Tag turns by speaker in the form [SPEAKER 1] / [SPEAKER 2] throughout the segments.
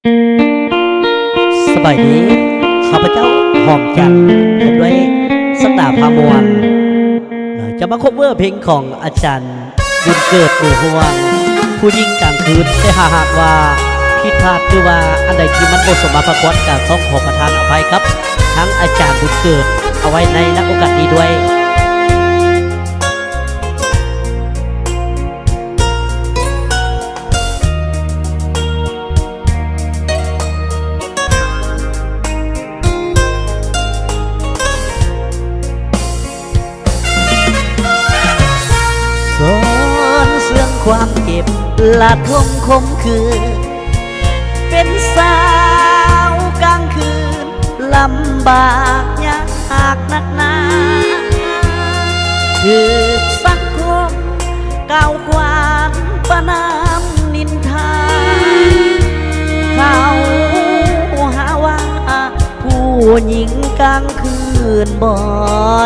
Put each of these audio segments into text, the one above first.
[SPEAKER 1] สบายดีข้าพเจ้าหอมจันทร์ด้วยสตาร์พามวลจะมาคบเวอร์เพลงของอาจารย์บุญเกิดหนูห่วงผู้ยิ่งกลางคืนแต่หากว่าผิดพลาดหรือว่าอันใดที่มันบ่สมมาพระควรก็ต้องขอประทานอภัยครับทั้งอาจารย์บุญเกิดเอาไว้ในโอกาสนี้ด้วยสอนเสื่องความเก็บละทมคมคือ เป็นสาวกลางคืนลำบากยากนักหนาคือสังคมก้าวขวางประนามนินทาเขาหาว่าผู้หญิงกลางคืนบ่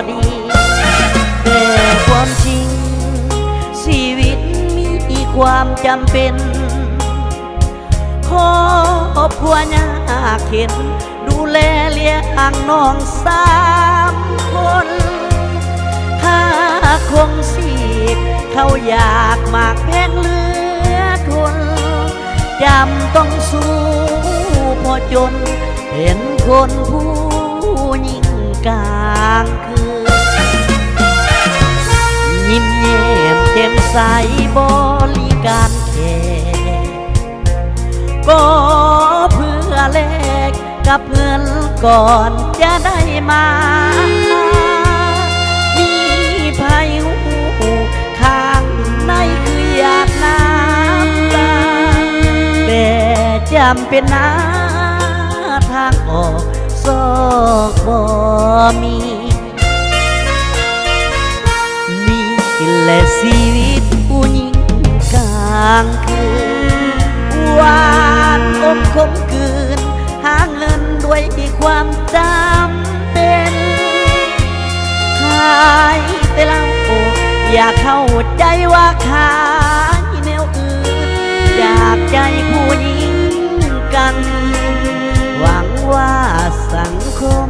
[SPEAKER 1] ดีแต่ความจริงชีวิตมีความจำเป็นครอบครัวยากเข็นดูแลเลี้ยงน้อง3 คนถ้าคงสีบเขาอยากมากแพงเหลือทนจำต้องสู้พอจนเห็นคนผู้ยิ่งกลางคืนยิ้มแย้มแจ่มใสบริการแขกก็เพื่อแลกกับเงินก่อนจะได้มามีภัยหูข้างในคืออยากน้ำตาแต่จำเป็นหาทางออกซอกบ่มีนี่แหละชีวิตผู้หญิงกลางคืนหวานอมคมคืนหาเงินด้วยความจำเป็นขายแต่เหล้าอยากเข้าใจว่าขายแนวอื่นอยากใจผู้หญิงกันหวังว่าสังคม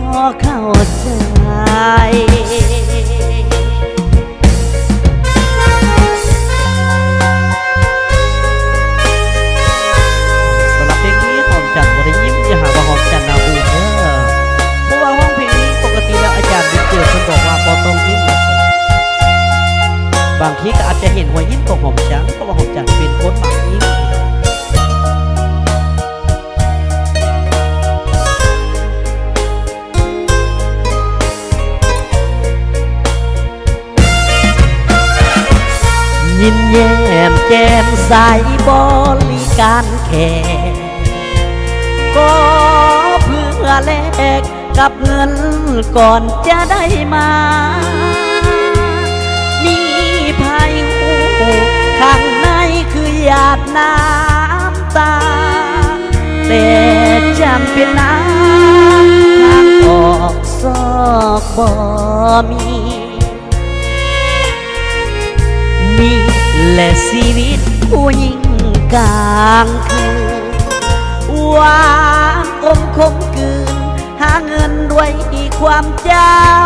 [SPEAKER 1] พอเข้าใจบางทีก็อาจจะเห็นหัวยิ้มของหอมจังเพราะว่าหอมจังเป็นคนหมักยิ้มยิ้มแย้มแจ่มใสบริการแขกก็เพื่อแลกกับเงินก่อนจะได้มาภัยหูข้างในคือหยาดน้ำตาแต่จำเป็นน้ำทางออกซอกบ่มีนี่แหละชีวิตผู้หญิงกลางคืนหวานอมคมคืนหาเงินด้วยความจ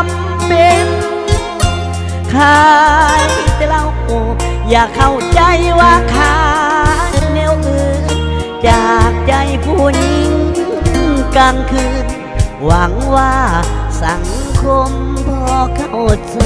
[SPEAKER 1] ำเป็นขายแต่เราอยากเข้าใจว่าขายแนวอื่นจากใจผู้หญิงกลางคืนหวังว่าสังคมพอเข้าใจ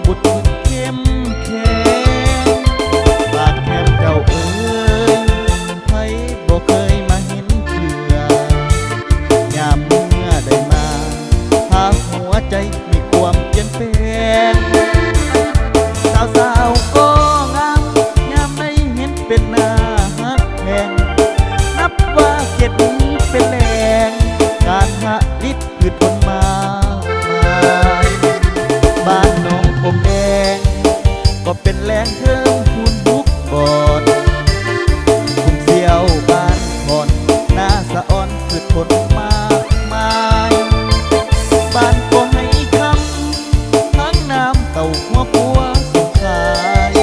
[SPEAKER 2] บุตรฝึกเข้มแข็งปากแคมเจ้าเอ๋ยไผบ่เคยมาเห็นเถื่อยามเมื่อได้มาพาหัวใจมีความเปลี่ยนแปลงสาวๆก็งามยามได้เห็นเป็นหน้าฮักแพงนับว่าเก็บเป็นแรงการหาลิดพืชผลมาบ้านน้องผมแดงก็เป็นแหล่งเทิงทุนบุกบอนคุ้มเสียวบ้านผ่อนหน้าสะอ่อนพืชผลมากมายบ้านก็ให้คำทั้งน้ำเต่าหัวปัวสุขาย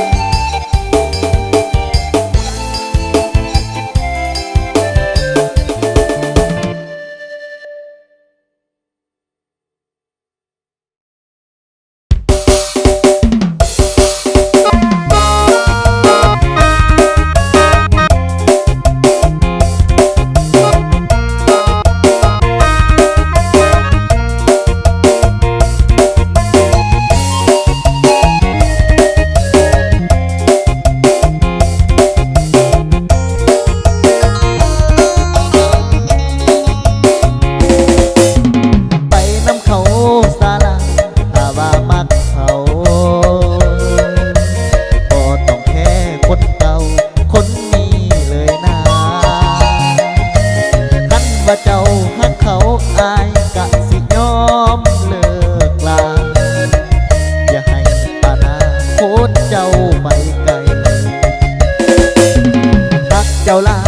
[SPEAKER 2] ว่าเจ้าหักเขาอายกะสิยอมเลิกลาอย่าให้ปานาโคตรเจ้าไปไกลรักเจ้าลา